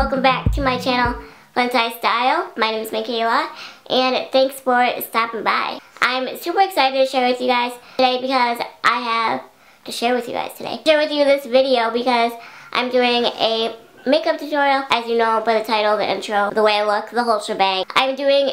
welcome back to my channel, FunsizedStyle. My name is Michaela, and thanks for stopping by. I'm super excited to share with you guys today because I have to share with you guys today. Share with you this video because I'm doing a makeup tutorial, as you know by the title, the intro, the way I look, the whole shebang. I'm doing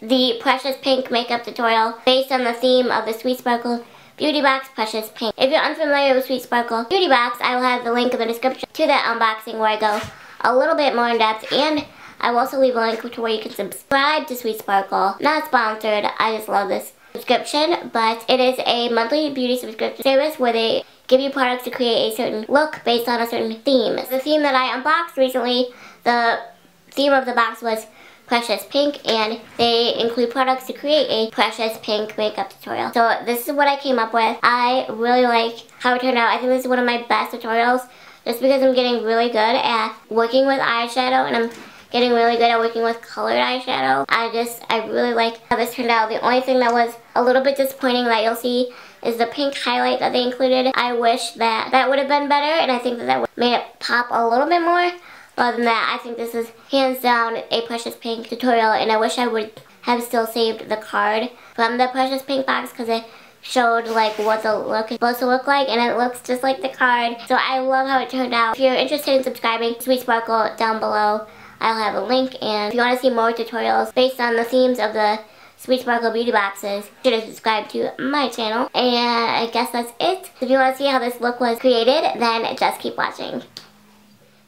the Precious Pink makeup tutorial based on the theme of the Sweet Sparkle Beauty Box Precious Pink. If you're unfamiliar with Sweet Sparkle Beauty Box, I will have the link in the description to that unboxing where I go a little bit more in depth, and I will also leave a link to where you can subscribe to Sweet Sparkle. Not sponsored, I just love this subscription, but it is a monthly beauty subscription service where they give you products to create a certain look based on a certain theme. The theme that I unboxed recently, the theme of the box was Precious Pink, and they include products to create a Precious Pink makeup tutorial. So this is what I came up with. I really like how it turned out. I think this is one of my best tutorials just because I'm getting really good at working with eyeshadow, and I'm getting really good at working with colored eyeshadow. I really like how this turned out. The only thing that was a little bit disappointing that you'll see is the pink highlight that they included. I wish that would have been better, and I think that would have made it pop a little bit more. Other than that, I think this is hands down a Precious Pink tutorial, and I wish I would have still saved the card from the Precious Pink box because it showed like what the look is supposed to look like, and it looks just like the card. So I love how it turned out. If you're interested in subscribing to Sweet Sparkle, down below I'll have a link, and if you want to see more tutorials based on the themes of the Sweet Sparkle Beauty Boxes, you should subscribe to my channel. And I guess that's it. If you want to see how this look was created, then just keep watching.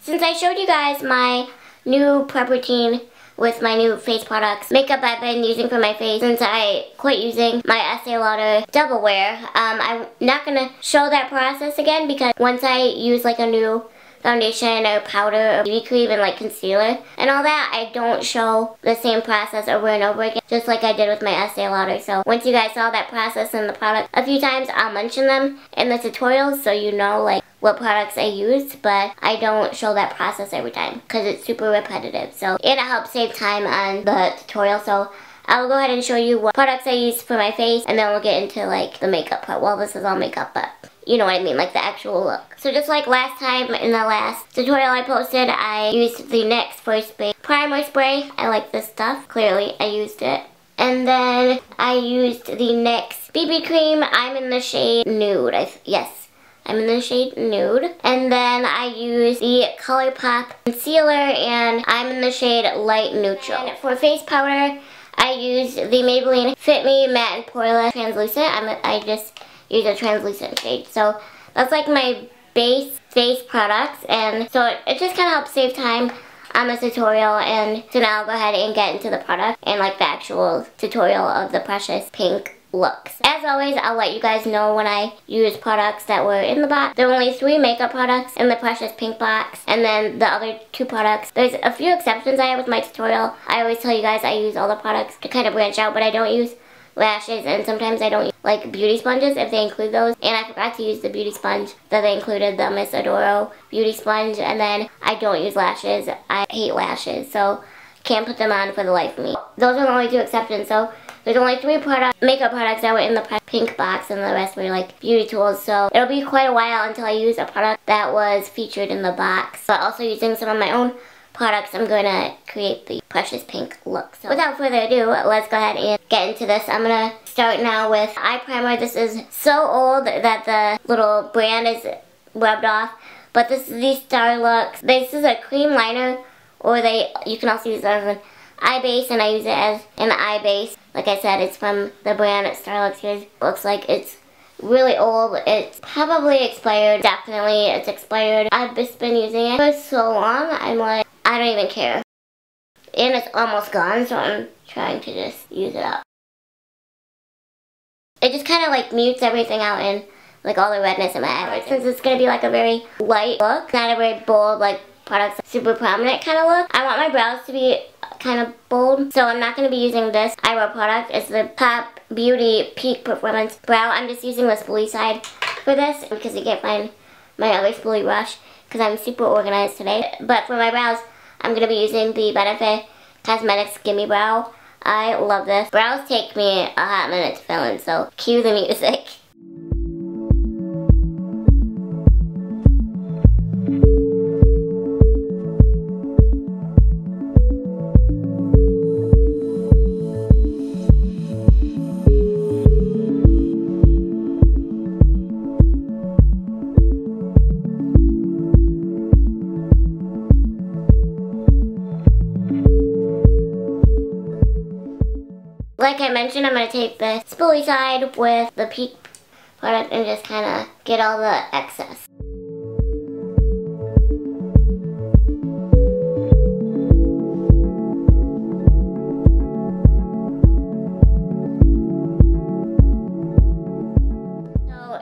Since I showed you guys my new prep routine with my new face products, makeup I've been using for my face since I quit using my Estee Lauder Double Wear, I'm not going to show that process again because once I use like a new foundation or powder or BB cream and like concealer and all that, I don't show the same process over and over again, just like I did with my Estee Lauder. So once you guys saw that process and the product a few times, I'll mention them in the tutorials so you know like what products I used, but I don't show that process every time because it's super repetitive. So it helps save time on the tutorial. So I'll go ahead and show you what products I use for my face, and then we'll get into like the makeup part. Well, this is all makeup, but you know what I mean, like the actual look. So just like last time in the last tutorial I posted, I used the NYX First Base Primer Spray. I like this stuff. Clearly, I used it. And then I used the NYX BB Cream. I'm in the shade Nude. Yes, I'm in the shade Nude. And then I used the ColourPop Concealer, and I'm in the shade Light Neutral. And for face powder, I used the Maybelline Fit Me Matte and Poreless Translucent. I just use a translucent shade. So that's like my base face products, and so it just kind of helps save time on this tutorial. And so now I'll go ahead and get into the product and like the actual tutorial of the Precious Pink looks. As always, I'll let you guys know when I use products that were in the box. There are only 3 makeup products in the Precious Pink box, and then the other 2 products, there's a few exceptions I have with my tutorial. I always tell you guys I use all the products to kind of branch out, but I don't use lashes, and sometimes I don't use like beauty sponges if they include those, and I forgot to use the beauty sponge that they included, the Miss Adoro beauty sponge. And then I don't use lashes. I hate lashes, so can't put them on for the life of me. Those are the only 2 exceptions. So there's only 3 makeup products that were in the pink box, and the rest were like beauty tools. So it'll be quite a while until I use a product that was featured in the box. But also using some of my own products, I'm going to create the Precious Pink look. So without further ado, let's go ahead and get into this. I'm going to start now with eye primer. This is so old that the little brand is rubbed off, but this is the Starlux. This is a cream liner, or you can also use it as an eye base, and I use it as an eye base. Like I said, it's from the brand Starlux. Here, looks like it's really old. It's probably expired. Definitely it's expired. I've just been using it for so long, I'm like, I don't even care. And it's almost gone, so I'm trying to just use it up. It just kind of like mutes everything out and like all the redness in my eyelids. Since it's going to be like a very light look, not a very bold like products, super prominent kind of look, I want my brows to be kind of bold. So I'm not going to be using this eyebrow product. It's the Pop Beauty Peak Performance Brow. I'm just using the spoolie side for this because you can't find my other spoolie brush because I'm super organized today. But for my brows, I'm going to be using the Benefit Cosmetics Gimme Brow. I love this. Brows take me a hot minute to fill in, so cue the music. like I mentioned, I'm going to take the spoolie side with the peak product and just kind of get all the excess.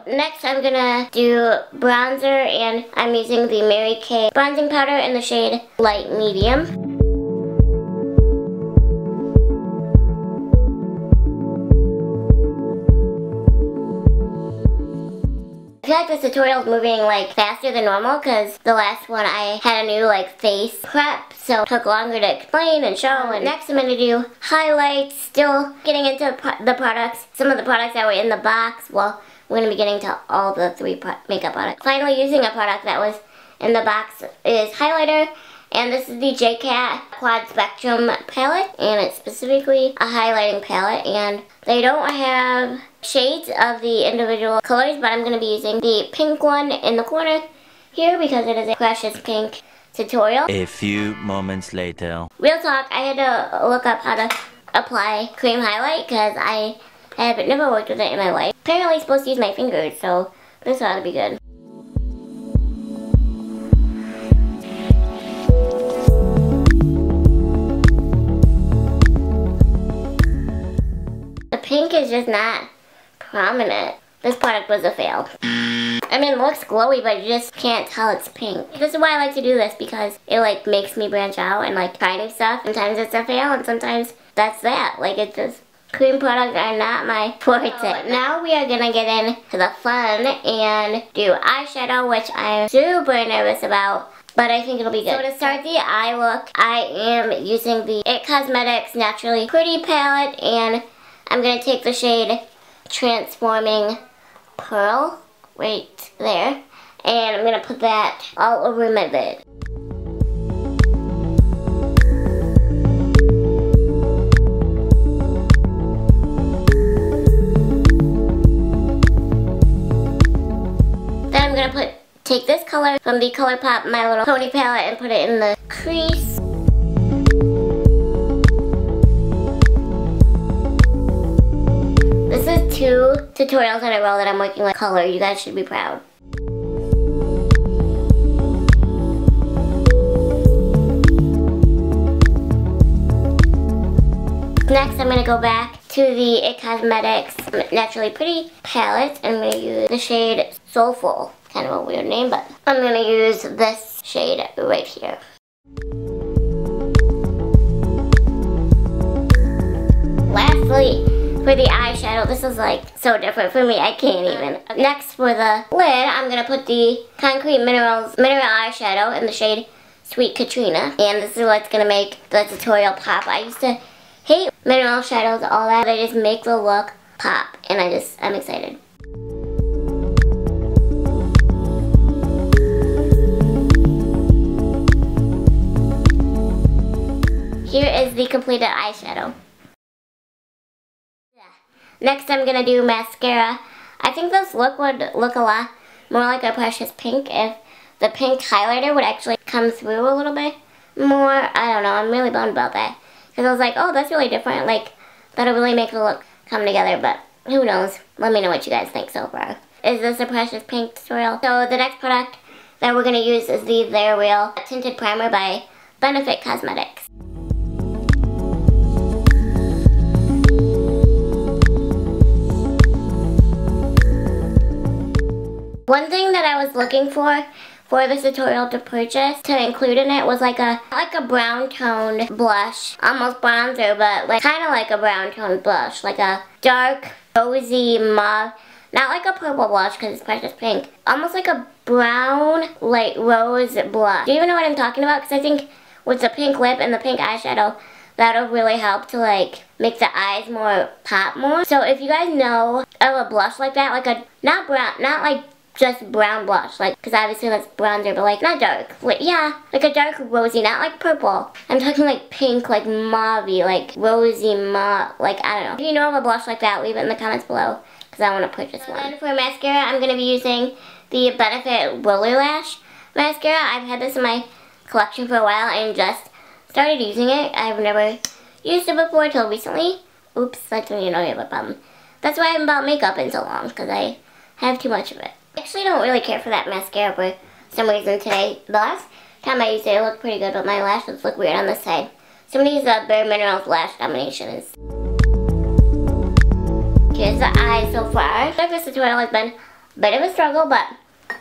Next, I'm gonna do bronzer, and I'm using the Mary Kay bronzing powder in the shade Light Medium. I feel like this tutorial is moving like faster than normal because the last one I had a new like face prep, so it took longer to explain and show. And next I'm going to do highlights, still getting into the products, some of the products that were in the box. Well, we're going to be getting to all the 3 makeup products. Finally using a product that was in the box is highlighter. And this is the J.Cat Quad Spectrum palette, and it's specifically a highlighting palette, and they don't have shades of the individual colors, but I'm going to be using the pink one in the corner here because it is a Precious Pink tutorial. A few moments later. Real talk, I had to look up how to apply cream highlight because I have never worked with it in my life. Apparently I'm supposed to use my fingers, so this ought to be good. Pink is just not prominent. This product was a fail. I mean, it looks glowy, but you just can't tell it's pink. This is why I like to do this, because it like makes me branch out and like try new stuff. Sometimes it's a fail, and sometimes that's that. Like, it's just, cream products are not my forte. Now we are gonna get into the fun and do eyeshadow, which I'm super nervous about, but I think it'll be good. So to start the eye look, I am using the IT Cosmetics Naturally Pretty palette, and I'm going to take the shade Transforming Pearl right there, and I'm going to put that all over my lid. Then I'm going to take this color from the ColourPop My Little Pony palette and put it in the crease. This is 2 tutorials in a row that I'm working with color. You guys should be proud. Next, I'm going to go back to the IT Cosmetics Naturally Pretty palette. I'm going to use the shade Soulful. Kind of a weird name, but I'm going to use this shade right here. Lastly, for the eyeshadow, this is like so different for me, I can't even. Next, for the lid, I'm going to put the Concrete Mineral eyeshadow in the shade Sweet Katrina. And this is what's going to make the tutorial pop. I used to hate mineral shadows, all that. They just make the look pop, and I'm excited. Here is the completed eyeshadow. Next, I'm going to do mascara. I think this look would look a lot more like a Precious Pink if the pink highlighter would actually come through a little bit more. I don't know, I'm really bummed about that. Because I was like, oh, that's really different. Like, that'll really make the look come together, but who knows? Let me know what you guys think so far. Is this a Precious Pink tutorial? So the next product that we're going to use is the They're Real Tinted Primer by Benefit Cosmetics. One thing that I was looking for this tutorial to purchase, to include in it, was like a brown toned blush. Almost bronzer, but like kind of like a brown toned blush. Like a dark, rosy mauve. Not like a purple blush because it's Precious Pink. Almost like a brown, light rose blush. Do you even know what I'm talking about? Because I think with the pink lip and the pink eyeshadow, that'll really help to like make the eyes more pop more. So if you guys know of a blush like that, like a, not brown, not like just brown blush, like, because obviously that's bronzer, but like not dark, like, yeah, like a dark rosy, not like purple. I'm talking like pink, like mauve-y, like rosy mauve, like I don't know. If you know of a blush like that, leave it in the comments below, because I want to purchase one. And for mascara, I'm going to be using the Benefit Roller Lash mascara. I've had this in my collection for a while and just started using it. I've never used it before till recently, Oops, that's when you know you have a problem. That's why I haven't bought makeup in so long, because I have too much of it. I actually don't really care for that mascara for some reason today. The last time I used it, it looked pretty good, but my lashes look weird on this side. So I'm going to use the Bare Minerals Lash Combination. Here's the eyes so far. This tutorial has been a bit of a struggle, but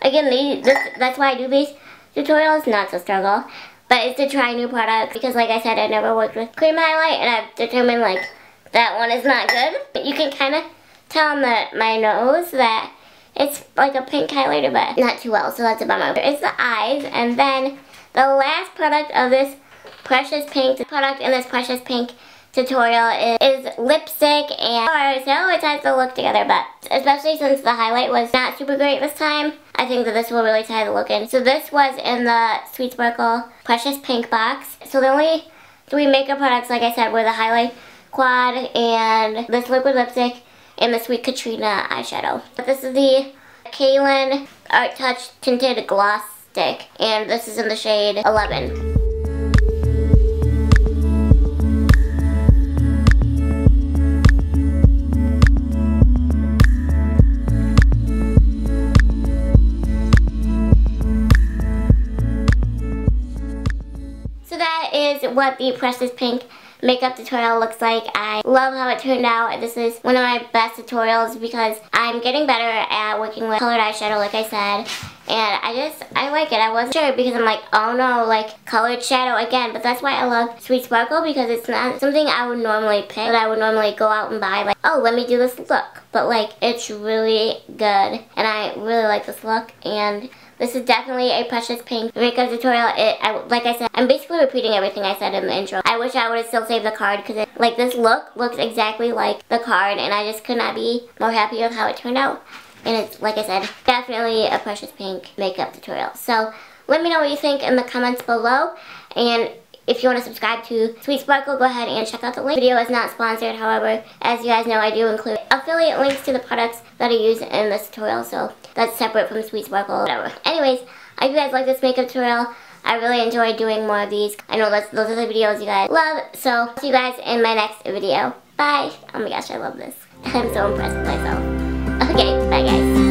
again, that's why I do these tutorials, not so struggle. But it's to try new products, because like I said, I never worked with cream highlight, and I've determined like that one is not good. But you can kind of tell on my nose that it's like a pink highlighter, but not too well, so that's a bummer. It's the eyes, and then the last product of this Precious Pink tutorial is lipstick and color, so it ties the look together, but especially since the highlight was not super great this time, I think that this will really tie the look in. So this was in the Sweet Sparkle Precious Pink box. So the only 3 makeup products, like I said, were the highlight quad and this liquid lipstick and the Sweet Katrina eyeshadow. But this is the Kawkawlin Art Touch Tinted Gloss Stick, and this is in the shade 11. Is what the Precious Pink makeup tutorial looks like. I love how it turned out. This is one of my best tutorials because I'm getting better at working with colored eyeshadow, like I said, and I like it. I wasn't sure because I'm like, oh no, like colored shadow again, but that's why I love Sweet Sparkle, because it's not something I would normally pick, that I would normally go out and buy, like, oh, let me do this look, but like it's really good, and I really like this look. And this is definitely a Precious Pink makeup tutorial. Like I said, I'm basically repeating everything I said in the intro. I wish I would have still saved the card, because like this look looks exactly like the card, and I just could not be more happy with how it turned out. And it's, like I said, definitely a Precious Pink makeup tutorial. So let me know what you think in the comments below. And if you want to subscribe to Sweet Sparkle, go ahead and check out the link. The video is not sponsored, however, as you guys know, I do include affiliate links to the products that I use in this tutorial, so that's separate from Sweet Sparkle or whatever. Anyways, I hope you guys like this makeup tutorial. I really enjoy doing more of these. I know those are the videos you guys love, so see you guys in my next video. Bye! Oh my gosh, I love this. I'm so impressed with myself. Okay, bye guys.